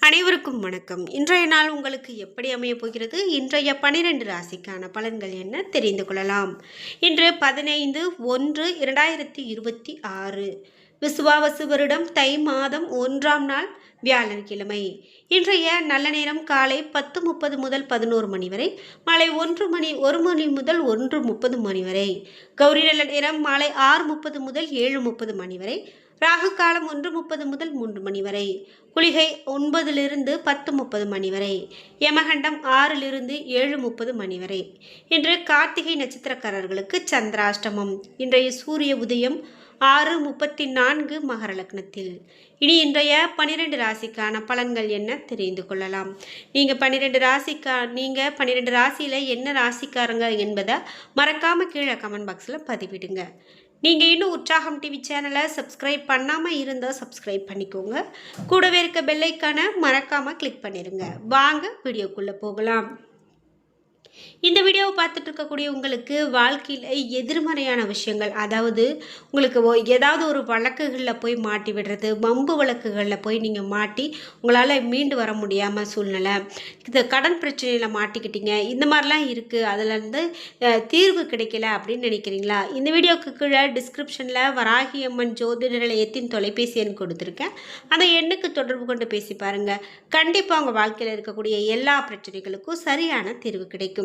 அனைவருக்கும் வணக்கம். இன்றைய நாள் உங்களுக்கு எப்படி அமைய போகிறது? இன்றைய 12 ராசிக்கான பலன்கள் என்ன தெரிந்து கொள்ளலாம். இன்று 15/1/2026 விசுவாவசு வருடம் தை மாதம் 1ஆம் நாள் வியாழக்கிழமை. இன்றைய நல்ல நேரம் காலை 10:30 முதல் 11 மணி வரை, மாலை 1 மணி முதல் 1:30 மணி வரை. கௌரி நல்ல நேரம் மாலை 6:30 முதல் 7:30 மணி வரை. ராகு காலம் 1:30 முதல் 3 மணி வரை. குளிகை 9 10:30 மணி வரை. யமகண்டம் 6 7:30 மணி வரை. இன்று கார்த்திகை நட்சத்திரக்காரர்களுக்கு சந்திராஷ்டமம். இன்றைய சூரிய உதயம் 6:34 மகர லக்னத்தில். இனி இன்றைய 12 ராசிக்கான பலன்கள் என்ன தெரிந்து கொள்ளலாம். நீங்கள் 12 ராசியில் என்ன ராசிக்காரங்க என்பதை மறக்காமல் கீழே கமெண்ட் பாக்ஸில் பதிவிடுங்க. நீங்கள் இன்னும் உற்சாகம் டிவி சேனலை சப்ஸ்கிரைப் பண்ணாமல் இருந்தால் சப்ஸ்கிரைப் பண்ணிக்கோங்க. கூடவே இருக்க பெல்லைக்கான மறக்காமல் கிளிக் பண்ணிடுங்க. வாங்க வீடியோக்குள்ளே போகலாம். இந்த வீடியோவை பார்த்துட்டு இருக்கக்கூடிய உங்களுக்கு வாழ்க்கையில் எதிர்மறையான விஷயங்கள், அதாவது உங்களுக்கு ஏதாவது ஒரு வழக்குகளில் போய் மாட்டி விடுறது, வம்பு வழக்குகளில் போய் நீங்கள் மாட்டி உங்களால் மீண்டு வர முடியாமல் சூழ்நிலை, இந்த கடன் பிரச்சனையில் மாட்டிக்கிட்டீங்க, இந்த மாதிரிலாம் இருக்குது, அதிலேருந்து தீர்வு கிடைக்கல அப்படின்னு நினைக்கிறீங்களா? இந்த வீடியோவுக்கு கீழே டிஸ்கிரிப்ஷனில் வராகி அம்மன் ஜோதிட நிலையத்தின் தொலைபேசி எண் கொடுத்துருக்கேன். அந்த எண்ணுக்கு தொடர்பு கொண்டு பேசி பாருங்கள். கண்டிப்பாக உங்கள் வாழ்க்கையில் இருக்கக்கூடிய எல்லா பிரச்சனைகளுக்கும் சரியான தீர்வு கிடைக்கும்.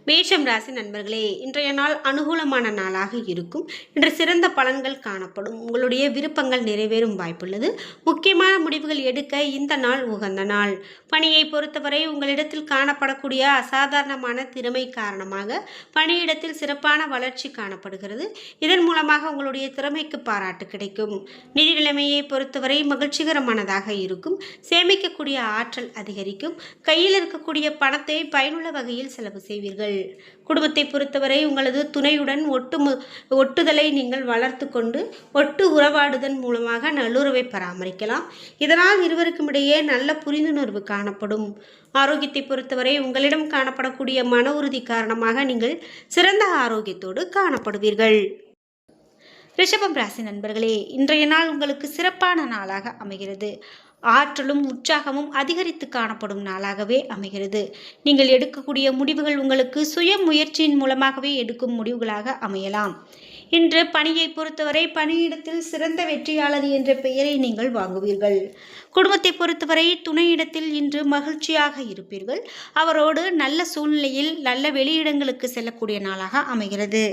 மேஷம் ராசி நண்பர்களே, இன்றைய நாள் அனுகூலமான நாளாக இருக்கும். இன்று சிறந்த பலன்கள் காணப்படும். உங்களுடைய விருப்பங்கள் நிறைவேறும் வாய்ப்புள்ளது. முக்கியமான முடிவுகள் எடுக்க இந்த நாள் உகந்த நாள். பணியை பொறுத்தவரை உங்களிடத்தில் காணப்படக்கூடிய அசாதாரணமான திறமை காரணமாக பணியிடத்தில் சிறப்பான வளர்ச்சி காணப்படுகிறது. இதன் மூலமாக உங்களுடைய திறமைக்கு பாராட்டு கிடைக்கும். நிதி நிலைமையை பொறுத்தவரை மகிழ்ச்சிகரமானதாக இருக்கும். சேமிக்கக்கூடிய ஆற்றல் அதிகரிக்கும். கையில் இருக்கக்கூடிய பணத்தை பயனுள்ள வகையில் செலவு செய்வீர்கள். குடும்பத்தை பொறுத்தவரை உங்களது துணையுடன் ஒட்டுதலை நீங்கள் வளர்த்து கொண்டு ஒட்டு உறவாடுதல் மூலமாக நல்லுறவை பராமரிக்கலாம். இதனால் இருவருக்கும் இடையே நல்ல புரிந்துணர்வு காணப்படும். ஆரோக்கியத்தை பொறுத்தவரை உங்களிடம் காணப்படக்கூடிய மன உறுதி காரணமாக நீங்கள் சிறந்த ஆரோக்கியத்தோடு காணப்படுவீர்கள். ரிஷபம் ராசி நண்பர்களே, இன்றைய நாள் உங்களுக்கு சிறப்பான நாளாக அமைகிறது. ஆற்றலும் உற்சாகமும் அதிகரித்து காணப்படும் நாளாகவே அமைகிறது. நீங்கள் எடுக்கக்கூடிய முடிவுகள் உங்களுக்கு சுய முயற்சியின் மூலமாகவே எடுக்கும் முடிவுகளாக அமையலாம். இன்று பணியை பொறுத்தவரை பணியிடத்தில் சிறந்த வெற்றியாளர் என்ற பெயரை நீங்கள் வாங்குவீர்கள். குடும்பத்தை பொறுத்தவரை துணையிடத்தில் இன்று மகிழ்ச்சியாக இருப்பீர்கள். அவரோடு நல்ல சூழ்நிலையில் நல்ல வெளியிடங்களுக்கு செல்லக்கூடிய நாளாக அமைகிறது.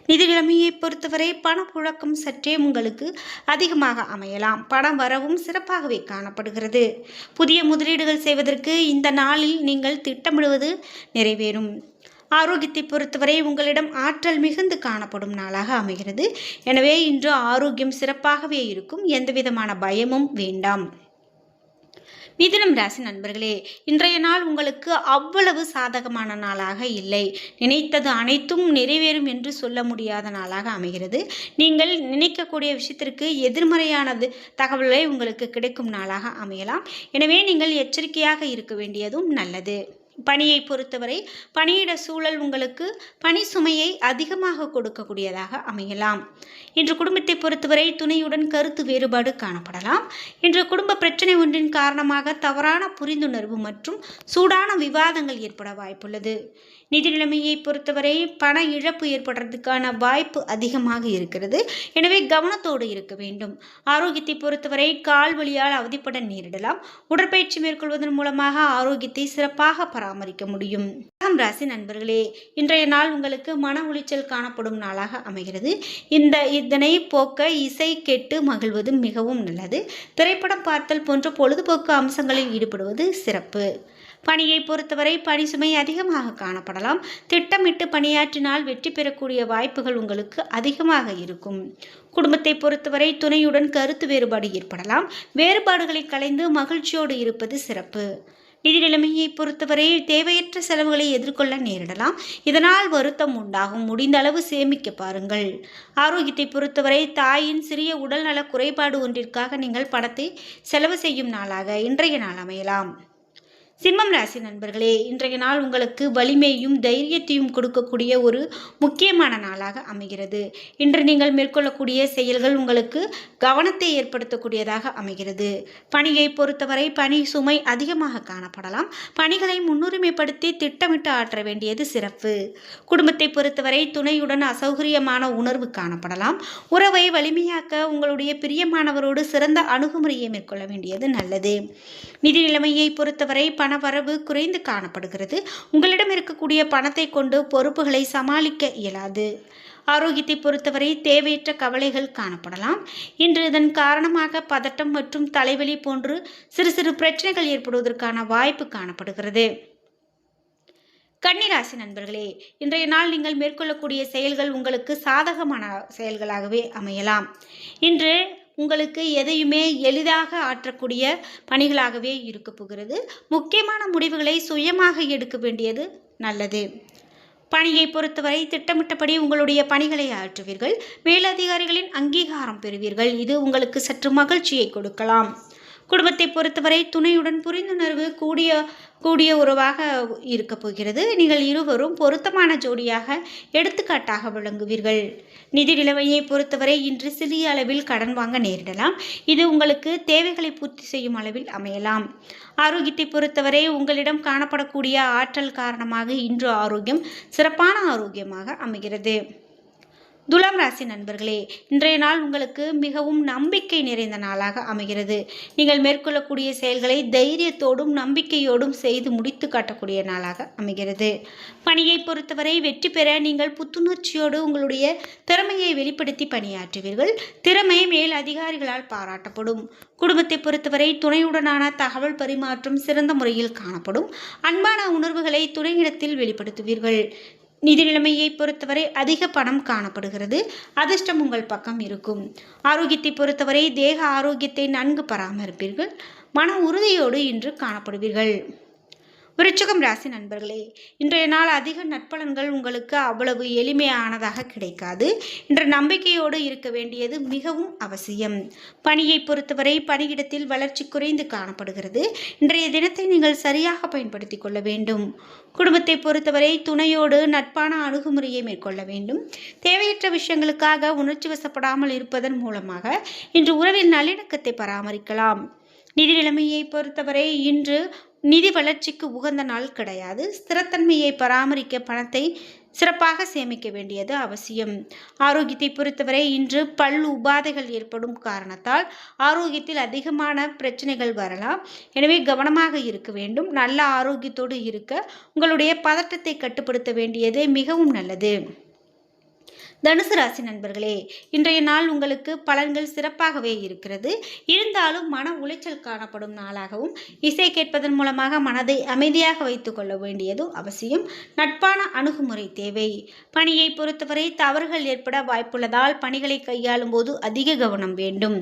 நிதி நிலைமையை பொறுத்தவரை பணப்புழக்கம் சற்றே உங்களுக்கு அதிகமாக அமையலாம். பணம் வரவும் சிறப்பாகவே காணப்படுகிறது. புதிய முதலீடுகள் செய்வதற்கு இந்த நாளில் நீங்கள் திட்டமிடுவது நிறைவேறும். ஆரோக்கியத்தை பொறுத்தவரை உங்களிடம் ஆற்றல் மிகுந்து காணப்படும் நாளாக அமைகிறது. எனவே இன்று ஆரோக்கியம் சிறப்பாகவே இருக்கும். எந்தவிதமான பயமும் வேண்டாம். மிதுனம் ராசி நண்பர்களே, இன்றைய நாள் உங்களுக்கு அவ்வளவு சாதகமான நாளாக இல்லை. நினைத்தது அனைத்தும் நிறைவேறும் என்று சொல்ல முடியாத நாளாக அமைகிறது. நீங்கள் நினைக்கக்கூடிய விஷயத்திற்கு எதிர்மறையானது தகவல்களை உங்களுக்கு கிடைக்கும் நாளாக அமையலாம். எனவே நீங்கள் எச்சரிக்கையாக இருக்க வேண்டியதும் நல்லது. பணியை பொறுத்தவரை பணியிட சூழல் உங்களுக்கு பணி சுமையை அதிகமாக கொடுக்கக்கூடியதாக அமையலாம். இன்று குடும்பத்தை பொறுத்தவரை துணையுடன் கருத்து வேறுபாடு காணப்படலாம். இன்று குடும்ப பிரச்சனை ஒன்றின் காரணமாக தவறான புரிந்துணர்வு மற்றும் சூடான விவாதங்கள் ஏற்பட வாய்ப்புள்ளது. நிதி நிலைமையை பொறுத்தவரை பண இழப்பு ஏற்படுறதுக்கான வாய்ப்பு அதிகமாக இருக்கிறது. எனவே கவனத்தோடு இருக்க வேண்டும். ஆரோக்கியத்தை பொறுத்தவரை கால் வலியால் அவதிப்பட நேரிடலாம். உடற்பயிற்சி மேற்கொள்வதன் மூலமாக ஆரோக்கியத்தை சிறப்பாக பராமரிக்க முடியும். கடகம் ராசி நண்பர்களே, இன்றைய நாள் உங்களுக்கு மன உளைச்சல் காணப்படும் நாளாக அமைகிறது. இதனை போக்க இசை கேட்டு மகிழ்வது மிகவும் நல்லது. திரைப்படம் பார்த்தல் போன்ற பொழுதுபோக்கு அம்சங்களில் ஈடுபடுவது சிறப்பு. பணியை பொறுத்தவரை பணி சுமை அதிகமாக காணப்படலாம். திட்டமிட்டு பணியாற்றினால் வெற்றி பெறக்கூடிய வாய்ப்புகள் உங்களுக்கு அதிகமாக இருக்கும். குடும்பத்தை பொறுத்தவரை துணையுடன் கருத்து வேறுபாடு ஏற்படலாம். வேறுபாடுகளை களைந்து மகிழ்ச்சியோடு இருப்பது சிறப்பு. நிதி நிலைமையை பொறுத்தவரை தேவையற்ற செலவுகளை எதிர்கொள்ள நேரிடலாம். இதனால் வருத்தம் உண்டாகும். முடிந்த அளவு சேமிக்க பாருங்கள். ஆரோக்கியத்தை பொறுத்தவரை தாயின் சிறிய உடல்நல குறைபாடு ஒன்றிற்காக நீங்கள் பணத்தை செலவு செய்யும் நாளாக இன்றைய நாள் அமையலாம். சிம்மம் ராசி நண்பர்களே, இன்றைய நாள் உங்களுக்கு வலிமையும் தைரியத்தையும் கொடுக்கக்கூடிய ஒரு முக்கியமான நாளாக அமைகிறது. இன்று நீங்கள் மேற்கொள்ளக்கூடிய செயல்கள் உங்களுக்கு கவனத்தை ஏற்படுத்தக்கூடியதாக அமைகிறது. பணியை பொறுத்தவரை பணி சுமை அதிகமாக காணப்படலாம். பணிகளை முன்னுரிமைப்படுத்தி திட்டமிட்டு ஆற்ற வேண்டியது சிறப்பு. குடும்பத்தை பொறுத்தவரை துணையுடன் அசௌகரியமான உணர்வு காணப்படலாம். உறவை வலிமையாக்க உங்களுடைய பிரியமானவரோடு சிறந்த அணுகுமுறையை மேற்கொள்ள வேண்டியது நல்லது. நிதி நிலைமையை பொறுத்தவரை பணவரவு குறைந்து காணப்படுகிறது. உங்களிடம் இருக்கக்கூடிய பணத்தை கொண்டு பொறுப்புகளை சமாளிக்க இயலாது. ஆரோக்கியத்தை பொறுத்தவரை தேவையற்ற கவலைகள் காணப்படலாம். இன்று இதன் காரணமாக பதட்டம் மற்றும் தலைவலி போன்று சிறு சிறு பிரச்சனைகள் ஏற்படுவதற்கான வாய்ப்பு காணப்படுகிறது. கன்னிராசி நண்பர்களே, இன்றைய நாள் நீங்கள் மேற்கொள்ளக்கூடிய செயல்கள் உங்களுக்கு சாதகமான செயல்களாகவே அமையலாம். இன்று உங்களுக்கு எதையுமே எளிதாக ஆற்றக்கூடிய பணிகளாகவே இருக்க போகிறது. முக்கியமான முடிவுகளை சுயமாக எடுக்க வேண்டியது நல்லது. பணியை பொறுத்தவரை திட்டமிட்டபடி உங்களுடைய பணிகளை ஆற்றுவீர்கள். மேலதிகாரிகளின் அங்கீகாரம் பெறுவீர்கள். இது உங்களுக்கு சற்று மகிழ்ச்சியை கொடுக்கலாம். குடும்பத்தை பொறுத்தவரை துணையுடன் புரிந்துணர்வு கூடிய உறவாக இருக்க போகிறது. நீங்கள் இருவரும் பொருத்தமான ஜோடியாக எடுத்துக்காட்டாக விளங்குவீர்கள். நிதி நிலைமையை பொறுத்தவரை இன்று சிறிய அளவில் கடன் வாங்க நேரிடலாம். இது உங்களுக்கு தேவைகளை பூர்த்தி செய்யும் அளவில் அமையலாம். ஆரோக்கியத்தை பொறுத்தவரை உங்களிடம் காணப்படக்கூடிய ஆற்றல் காரணமாக இன்று ஆரோக்கியம் சிறப்பான ஆரோக்கியமாக அமைகிறது. துலாம் ராசி நண்பர்களே, இன்றைய நாள் உங்களுக்கு மிகவும் நம்பிக்கை நிறைந்த நாளாக அமைகிறது. நீங்கள் மேற்கொள்ளக்கூடிய செயல்களை தைரியத்தோடும் நம்பிக்கையோடும் செய்து முடித்து காட்டக்கூடிய நாளாக அமைகிறது. பணியை பொறுத்தவரை வெற்றி பெற நீங்கள் புத்துணர்ச்சியோடு உங்களுடைய திறமையை வெளிப்படுத்தி பணியாற்றுவீர்கள். திறமை மேல் அதிகாரிகளால் பாராட்டப்படும். குடும்பத்தை பொறுத்தவரை துணையுடனான தகவல் பரிமாற்றம் சிறந்த முறையில் காணப்படும். அன்பான உணர்வுகளை துணையிடத்தில் வெளிப்படுத்துவீர்கள். நிதி நிலைமையை பொறுத்தவரை அதிக பணம் காணப்படுகிறது. அதிர்ஷ்டம் உங்கள் பக்கம் இருக்கும். ஆரோக்கியத்தை பொறுத்தவரை தேக ஆரோக்கியத்தை நன்கு பராமரிப்பீர்கள். மன உறுதியோடு இன்று காணப்படுவீர்கள். விருச்சிகம் ராசி நண்பர்களே, இன்றைய நாள் அதிக நற்பலன்கள் உங்களுக்கு அவ்வளவு எளிமையானதாக கிடைக்காது. இன்று நம்பிக்கையோடு இருக்க வேண்டியது மிகவும் அவசியம். பணியை பொறுத்தவரை பணியிடத்தில் வளர்ச்சி குறைந்து காணப்படுகிறது. இன்றைய தினத்தை நீங்கள் சரியாக பயன்படுத்தி கொள்ள வேண்டும். குடும்பத்தை பொறுத்தவரை துணையோடு நட்பான அணுகுமுறையை மேற்கொள்ள வேண்டும். தேவையற்ற விஷயங்களுக்காக உணர்ச்சி வசப்படாமல் இருப்பதன் மூலமாக இன்று உறவில் நல்லிணக்கத்தை பராமரிக்கலாம். நிதி நிலைமையை பொறுத்தவரை இன்று நிதி வளர்ச்சிக்கு உகந்த நாள் கிடையாது. ஸ்திரத்தன்மையை பராமரிக்க பணத்தை சிறப்பாக சேமிக்க வேண்டியது அவசியம். ஆரோக்கியத்தை பொறுத்தவரை இன்று பல் உபாதைகள் ஏற்படும் காரணத்தால் ஆரோக்கியத்தில் அதிகமான பிரச்சனைகள் வரலாம். எனவே கவனமாக இருக்க வேண்டும். நல்ல ஆரோக்கியத்தோடு இருக்க உங்களுடைய பதட்டத்தை கட்டுப்படுத்த வேண்டியது மிகவும் நல்லது. தனுசு ராசி நண்பர்களே, இன்றைய நாள் உங்களுக்கு பலன்கள் சிறப்பாகவே இருக்கிறது. இருந்தாலும் மன உளைச்சல் காணப்படும் நாளாகவும் இசை கேட்பதன் மூலமாக மனதை அமைதியாக வைத்துக் கொள்ள வேண்டியதும் அவசியம். நட்பான அணுகுமுறை தேவை. பணியை பொறுத்தவரை தவறுகள் ஏற்பட வாய்ப்புள்ளதால் பணிகளை கையாளும் போது அதிக கவனம் வேண்டும்.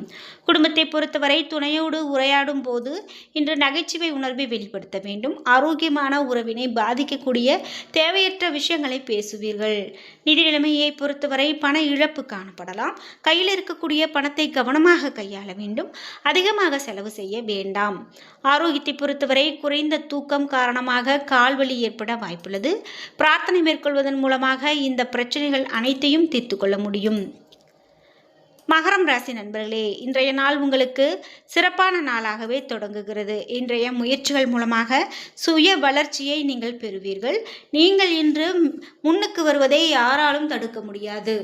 குடும்பத்தை பொறுத்தவரை துணையோடு உரையாடும் போது இன்று நகைச்சுவை உணர்வை வெளிப்படுத்த வேண்டும். ஆரோக்கியமான உறவினை பாதிக்கக்கூடிய தேவையற்ற விஷயங்களை பேசுவீர்கள். நிதி நிலைமையை பொறுத்தவரை பண இழப்பு காணப்படலாம். கையில் இருக்கக்கூடிய பணத்தை கவனமாக கையாள வேண்டும். அதிகமாக செலவு செய்ய வேண்டாம். ஆரோக்கியத்தை பொறுத்தவரை குறைந்த தூக்கம் காரணமாக கால்வலி ஏற்பட வாய்ப்புள்ளது. பிரார்த்தனை மேற்கொள்வதன் மூலமாக இந்த பிரச்சனைகள் அனைத்தையும் தீர்த்து கொள்ள முடியும். மகரம் ராசி நண்பர்களே, இன்றைய நாள் உங்களுக்கு சிறப்பான நாளாகவே தொடங்குகிறது. இன்றைய முயற்சிகள் மூலமாக சுய வளர்ச்சியை நீங்கள் பெறுவீர்கள். நீங்கள் இன்று முன்னுக்கு வருவதை யாராலும் தடுக்க முடியாது.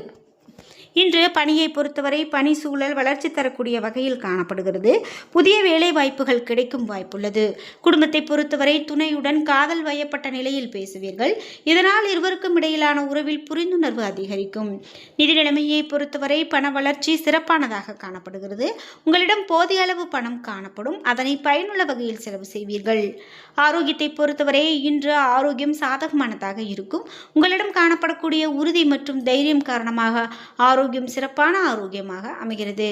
இன்று பணியை பொறுத்தவரை பணி சூழல் வளர்ச்சி தரக்கூடிய வகையில் காணப்படுகிறது. புதிய வேலை வாய்ப்புகள் கிடைக்கும் வாய்ப்புள்ளது. குடும்பத்தை பொறுத்தவரை துணையுடன் காதல் வயப்பட்ட நிலையில் பேசுவீர்கள். இதனால் இருவருக்கும் இடையிலான உறவில் புரிந்துணர்வு அதிகரிக்கும். நிதி நிலைமையை பொறுத்தவரை பண வளர்ச்சி சிறப்பானதாக காணப்படுகிறது. உங்களிடம் போதிய அளவு பணம் காணப்படும். அதனை பயனுள்ள வகையில் செலவு செய்வீர்கள். ஆரோக்கியத்தை பொறுத்தவரை இன்று ஆரோக்கியம் சாதகமானதாக இருக்கும். உங்களிடம் காணப்படக்கூடிய உறுதி மற்றும் தைரியம் காரணமாக ஆரோக்கியம் சிறப்பான ஆரோக்கியமாக அமைகிறது.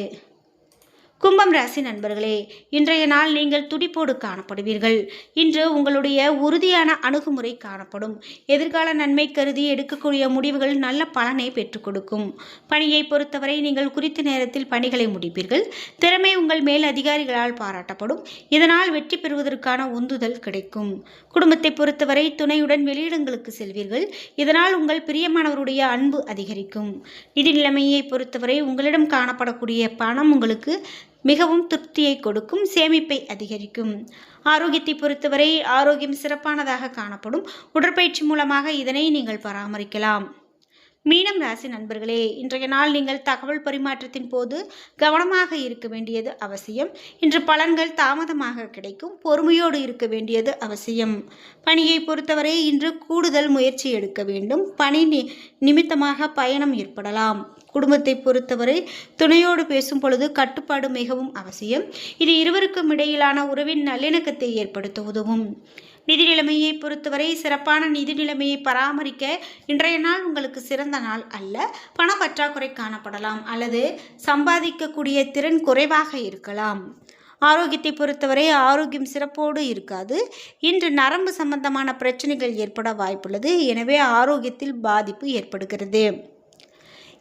கும்பம் ராசி நண்பர்களே, இன்றைய நாள் நீங்கள் துடிப்போடு காணப்படுவீர்கள். இன்று உங்களுடைய உறுதியான அணுகுமுறை காணப்படும். எதிர்கால நன்மை கருதி எடுக்கக்கூடிய முடிவுகள் நல்ல பலனை பெற்றுக் கொடுக்கும். பணியை பொறுத்தவரை நீங்கள் குறித்த நேரத்தில் பணிகளை முடிப்பீர்கள். திறமை உங்கள் மேல் அதிகாரிகளால் பாராட்டப்படும். இதனால் வெற்றி பெறுவதற்கான உந்துதல் கிடைக்கும். குடும்பத்தை பொறுத்தவரை துணையுடன் வெளியிடங்களுக்கு செல்வீர்கள். இதனால் உங்கள் பிரியமானவருடைய அன்பு அதிகரிக்கும். நிதி நிலைமையை பொறுத்தவரை உங்களிடம் காணப்படக்கூடிய பணம் உங்களுக்கு மிகவும் திருப்தியை கொடுக்கும். சேமிப்பை அதிகரிக்கும். ஆரோக்கியத்தை பொறுத்தவரை ஆரோக்கியம் சிறப்பானதாக காணப்படும். உடற்பயிற்சி மூலமாக இதனை நீங்கள் பராமரிக்கலாம். மீனம் ராசி நண்பர்களே, இன்றைய நாள் நீங்கள் தகவல் பரிமாற்றத்தின் போது கவனமாக இருக்க வேண்டியது அவசியம். இன்று பலன்கள் தாமதமாக கிடைக்கும். பொறுமையோடு இருக்க வேண்டியது அவசியம். பணியை பொறுத்தவரை இன்று கூடுதல் முயற்சி எடுக்க வேண்டும். பணி நிமித்தமாக பயணம் ஏற்படலாம். குடும்பத்தை பொறுத்தவரை துணையோடு பேசும் பொழுது கட்டுப்பாடு மிகவும் அவசியம். இது இருவருக்கும் இடையிலான உறவின் நல்லிணக்கத்தை ஏற்படுத்த உதவும். நிதி நிலைமையை பொறுத்தவரை சிறப்பான நிதி நிலைமையை பராமரிக்க இன்றைய நாள் உங்களுக்கு சிறந்த நாள் அல்ல. பண பற்றாக்குறை காணப்படலாம் அல்லது சம்பாதிக்கக்கூடிய திறன் குறைவாக இருக்கலாம். ஆரோக்கியத்தை பொறுத்தவரை ஆரோக்கியம் சிறப்போடு இருக்காது. இன்று நரம்பு சம்பந்தமான பிரச்சனைகள் ஏற்பட வாய்ப்புள்ளது. எனவே ஆரோக்கியத்தில் பாதிப்பு ஏற்படுகிறது.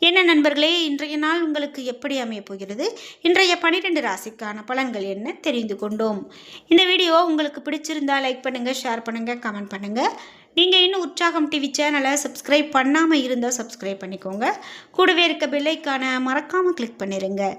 என்ன நண்பர்களே, இன்றைய நாள் உங்களுக்கு எப்படி அமையப் போகிறது? இன்றைய 12 ராசிக்கான பலன்கள் என்ன தெரிந்து கொண்டோம். இந்த வீடியோ உங்களுக்கு பிடிச்சிருந்தால் லைக் பண்ணுங்கள், ஷேர் பண்ணுங்கள், கமெண்ட் பண்ணுங்கள். நீங்கள் இன்னும் உற்சாகம் டிவி சேனலை சப்ஸ்கிரைப் பண்ணாமல் இருந்தால் சப்ஸ்கிரைப் பண்ணிக்கோங்க. கூடவே இருக்க பெல் ஐகானை மறக்காமல் கிளிக் பண்ணிடுங்க.